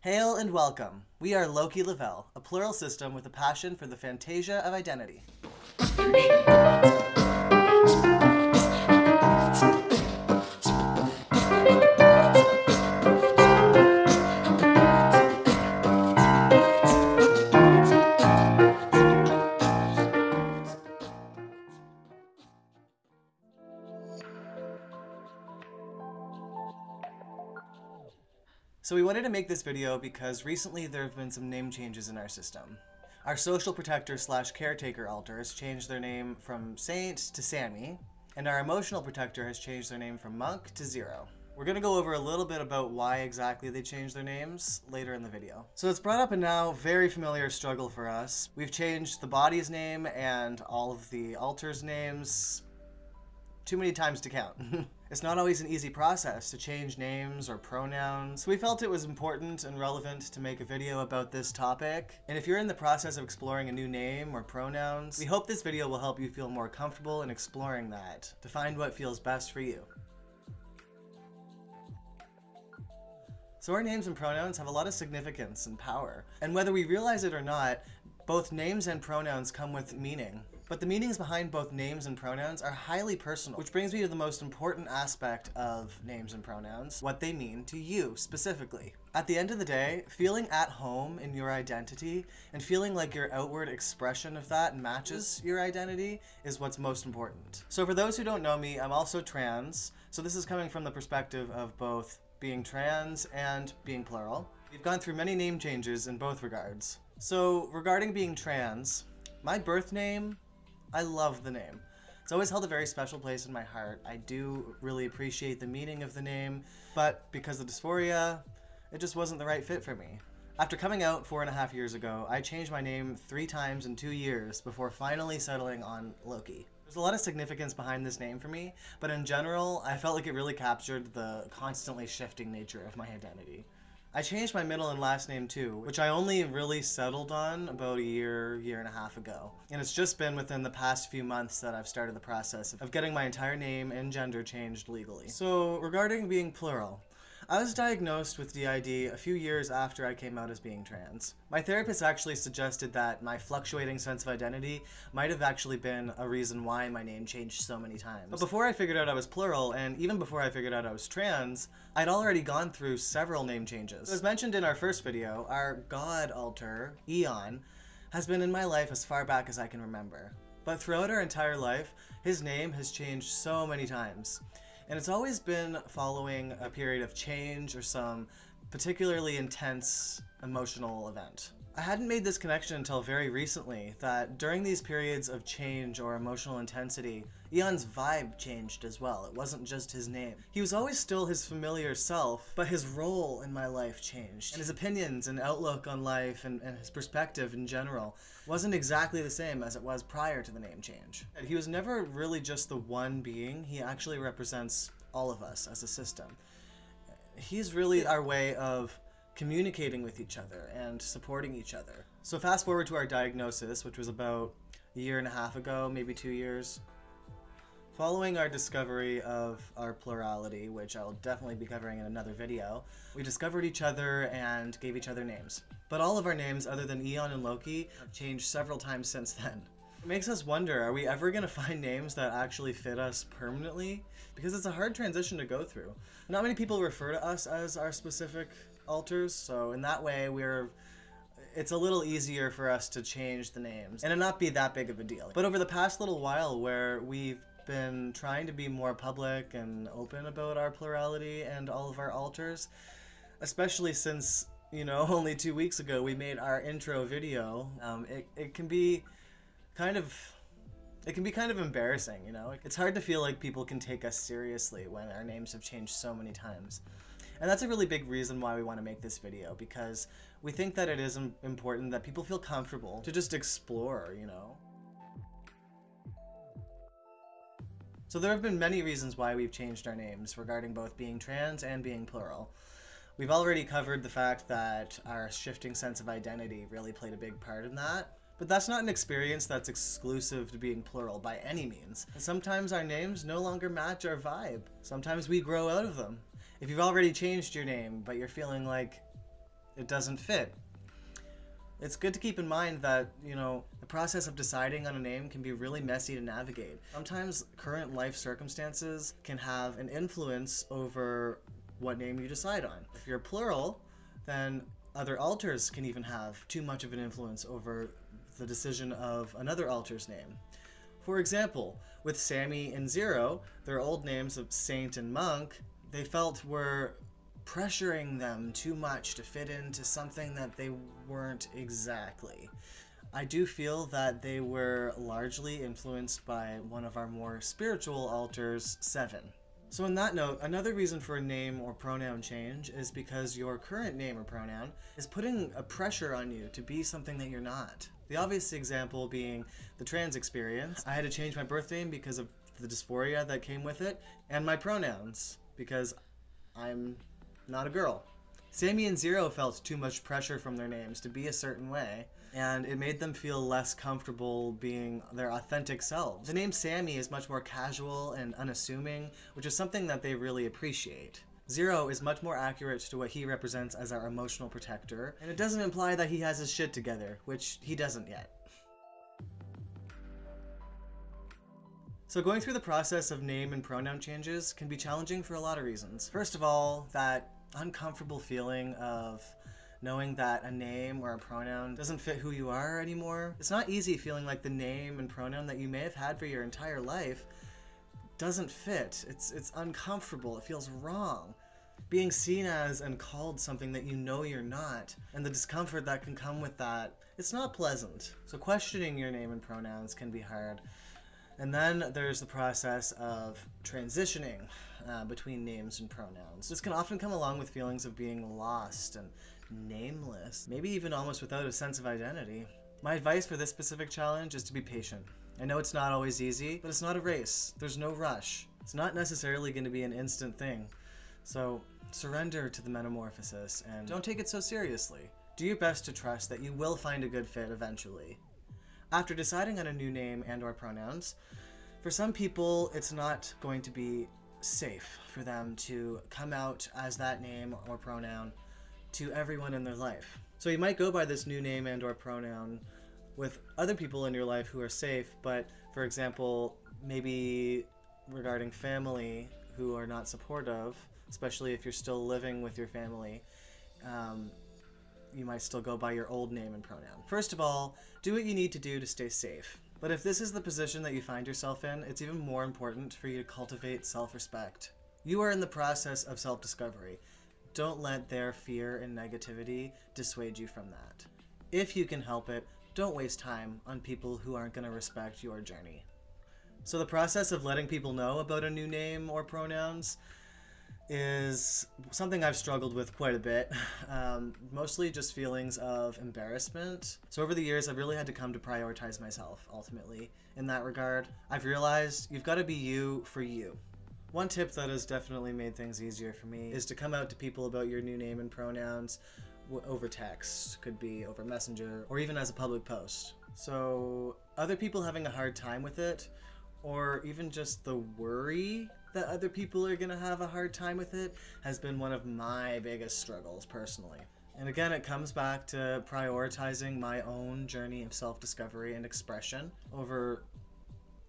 Hail and welcome. We are Loki Lavelle, a plural system with a passion for the fantasia of identity. So we wanted to make this video because recently there have been some name changes in our system. Our social protector / caretaker alter has changed their name from Saint to Sammy, and our emotional protector has changed their name from Monk to Zero. We're going to go over a little bit about why exactly they changed their names later in the video. So it's brought up a now very familiar struggle for us. We've changed the body's name and all of the alters' names too many times to count. It's not always an easy process to change names or pronouns. We felt it was important and relevant to make a video about this topic. And if you're in the process of exploring a new name or pronouns, we hope this video will help you feel more comfortable in exploring that, to find what feels best for you. So our names and pronouns have a lot of significance and power. And whether we realize it or not, both names and pronouns come with meaning. But the meanings behind both names and pronouns are highly personal, which brings me to the most important aspect of names and pronouns, what they mean to you specifically. At the end of the day, feeling at home in your identity and feeling like your outward expression of that matches your identity is what's most important. So for those who don't know me, I'm also trans, so this is coming from the perspective of both being trans and being plural. We've gone through many name changes in both regards. So regarding being trans, my birth name, I love the name. It's always held a very special place in my heart. I do really appreciate the meaning of the name, but because of dysphoria, it just wasn't the right fit for me. After coming out 4.5 years ago, I changed my name 3 times in 2 years before finally settling on Loki. There's a lot of significance behind this name for me, but in general, I felt like it really captured the constantly shifting nature of my identity. I changed my middle and last name too, which I only really settled on about a year and a half ago. And it's just been within the past few months that I've started the process of getting my entire name and gender changed legally. So regarding being plural, I was diagnosed with DID a few years after I came out as being trans. My therapist actually suggested that my fluctuating sense of identity might have actually been a reason why my name changed so many times. But before I figured out I was plural, and even before I figured out I was trans, I'd already gone through several name changes. As mentioned in our first video, our god alter, Eon, has been in my life as far back as I can remember. But throughout our entire life, his name has changed so many times. And it's always been following a period of change or some particularly intense emotional event. I hadn't made this connection until very recently, that during these periods of change or emotional intensity, Eon's vibe changed as well. It wasn't just his name. He was always still his familiar self, but his role in my life changed. And his opinions and outlook on life and his perspective in general wasn't exactly the same as it was prior to the name change. He was never really just the one being. He actually represents all of us as a system. He's really our way of communicating with each other and supporting each other. So fast forward to our diagnosis, which was about a year and a half ago, maybe 2 years. Following our discovery of our plurality, which I'll definitely be covering in another video, we discovered each other and gave each other names. But all of our names, other than Eon and Loki, have changed several times since then. It makes us wonder, are we ever going to find names that actually fit us permanently? Because it's a hard transition to go through. Not many people refer to us as our specific alters, so in that way it's a little easier for us to change the names and it not be that big of a deal. But over the past little while, where we've been trying to be more public and open about our plurality and all of our alters, especially since, you know, only 2 weeks ago we made our intro video, it can be kind of embarrassing, you know? It's hard to feel like people can take us seriously when our names have changed so many times. And that's a really big reason why we want to make this video, because we think that it is important that people feel comfortable to just explore, you know? So there have been many reasons why we've changed our names regarding both being trans and being plural. We've already covered the fact that our shifting sense of identity really played a big part in that. But that's not an experience that's exclusive to being plural by any means. Sometimes our names no longer match our vibe. Sometimes we grow out of them. If you've already changed your name, but you're feeling like it doesn't fit. It's good to keep in mind that, the process of deciding on a name can be really messy to navigate. Sometimes current life circumstances can have an influence over what name you decide on. If you're plural, then other alters can even have too much of an influence over the decision of another alter's name. For example, with Sammy and Zero, their old names of Saint and Monk, they felt were pressuring them too much to fit into something that they weren't exactly. I do feel that they were largely influenced by one of our more spiritual alters, Seven. So on that note, another reason for a name or pronoun change is because your current name or pronoun is putting a pressure on you to be something that you're not. The obvious example being the trans experience. I had to change my birth name because of the dysphoria that came with it, and my pronouns, because I'm not a girl. Sammy and Zero felt too much pressure from their names to be a certain way, and it made them feel less comfortable being their authentic selves. The name Sammy is much more casual and unassuming, which is something that they really appreciate. Zero is much more accurate to what he represents as our emotional protector, and it doesn't imply that he has his shit together, which he doesn't yet. So going through the process of name and pronoun changes can be challenging for a lot of reasons. First of all, that uncomfortable feeling of knowing that a name or a pronoun doesn't fit who you are anymore. It's not easy feeling like the name and pronoun that you may have had for your entire life doesn't fit. It's uncomfortable. It feels wrong. Being seen as and called something that you know you're not, and the discomfort that can come with that, it's not pleasant. So questioning your name and pronouns can be hard. And then there's the process of transitioning between names and pronouns. This can often come along with feelings of being lost and nameless, maybe even almost without a sense of identity. My advice for this specific challenge is to be patient. I know it's not always easy, but it's not a race. There's no rush. It's not necessarily going to be an instant thing. So surrender to the metamorphosis and don't take it so seriously. Do your best to trust that you will find a good fit eventually. After deciding on a new name and or pronouns, for some people it's not going to be safe for them to come out as that name or pronoun to everyone in their life. So you might go by this new name and or pronoun with other people in your life who are safe, but for example, maybe regarding family who are not supportive, especially if you're still living with your family, you might still go by your old name and pronoun. First of all, do what you need to do to stay safe. But if this is the position that you find yourself in, it's even more important for you to cultivate self-respect. You are in the process of self-discovery. Don't let their fear and negativity dissuade you from that. If you can help it, don't waste time on people who aren't going to respect your journey. So the process of letting people know about a new name or pronouns is something I've struggled with quite a bit, mostly just feelings of embarrassment. So over the years, I've really had to come to prioritize myself, ultimately. In that regard, I've realized you've got to be you for you. One tip that has definitely made things easier for me is to come out to people about your new name and pronouns over text, could be over Messenger, or even as a public post. So other people having a hard time with it, or even just the worry that other people are going to have a hard time with it, has been one of my biggest struggles personally. And again, it comes back to prioritizing my own journey of self-discovery and expression over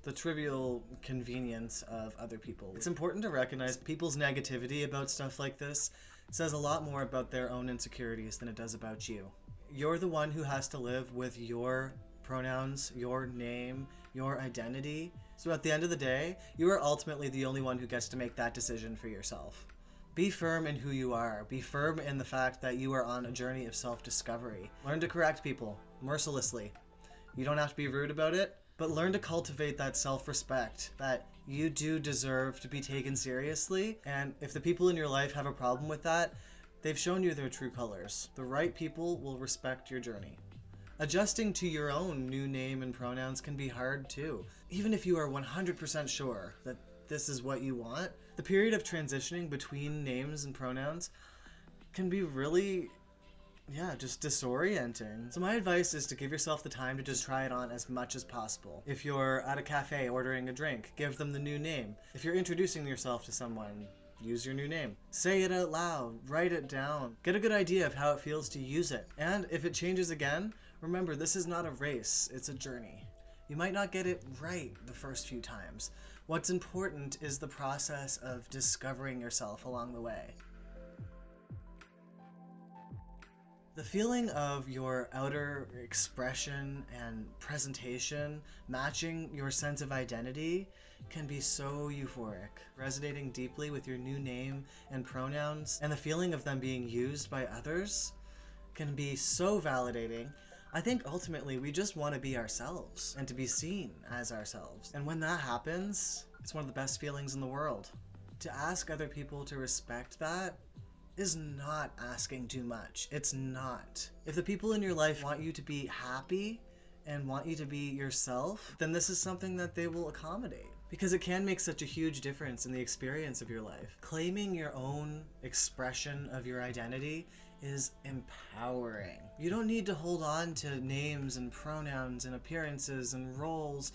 the trivial convenience of other people. It's important to recognize people's negativity about stuff like this says a lot more about their own insecurities than it does about you. You're the one who has to live with your pronouns, your name, your identity. So at the end of the day, you are ultimately the only one who gets to make that decision for yourself. Be firm in who you are. Be firm in the fact that you are on a journey of self-discovery. Learn to correct people mercilessly. You don't have to be rude about it, but learn to cultivate that self-respect, that you do deserve to be taken seriously. And if the people in your life have a problem with that, they've shown you their true colors. The right people will respect your journey. Adjusting to your own new name and pronouns can be hard too. Even if you are 100% sure that this is what you want, the period of transitioning between names and pronouns can be really, just disorienting. So my advice is to give yourself the time to just try it on as much as possible. If you're at a cafe ordering a drink, give them the new name. If you're introducing yourself to someone, use your new name. Say it out loud, write it down, get a good idea of how it feels to use it. And if it changes again, remember this is not a race, it's a journey. You might not get it right the first few times. What's important is the process of discovering yourself along the way. The feeling of your outer expression and presentation matching your sense of identity can be so euphoric. Resonating deeply with your new name and pronouns and the feeling of them being used by others can be so validating. I think ultimately we just want to be ourselves and to be seen as ourselves. And when that happens, it's one of the best feelings in the world. To ask other people to respect that is not asking too much. It's not. If the people in your life want you to be happy and want you to be yourself, then this is something that they will accommodate. Because it can make such a huge difference in the experience of your life. Claiming your own expression of your identity is empowering. You don't need to hold on to names and pronouns and appearances and roles,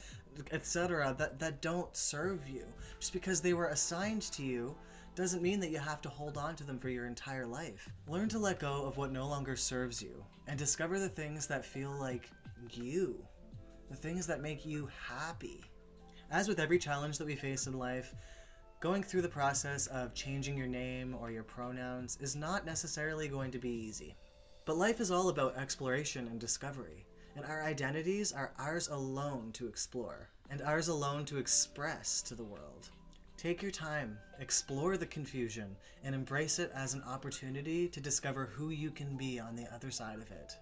etc. that don't serve you. Just because they were assigned to you doesn't mean that you have to hold on to them for your entire life. Learn to let go of what no longer serves you and discover the things that feel like you, the things that make you happy. As with every challenge that we face in life, going through the process of changing your name or your pronouns is not necessarily going to be easy. But life is all about exploration and discovery, and our identities are ours alone to explore, and ours alone to express to the world. Take your time, explore the confusion, and embrace it as an opportunity to discover who you can be on the other side of it.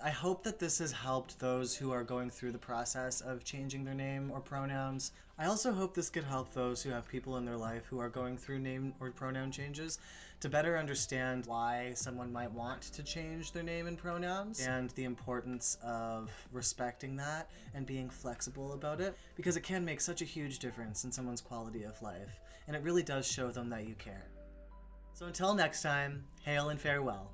I hope that this has helped those who are going through the process of changing their name or pronouns. I also hope this could help those who have people in their life who are going through name or pronoun changes to better understand why someone might want to change their name and pronouns and the importance of respecting that and being flexible about it, because it can make such a huge difference in someone's quality of life, and it really does show them that you care. So until next time, hail and farewell.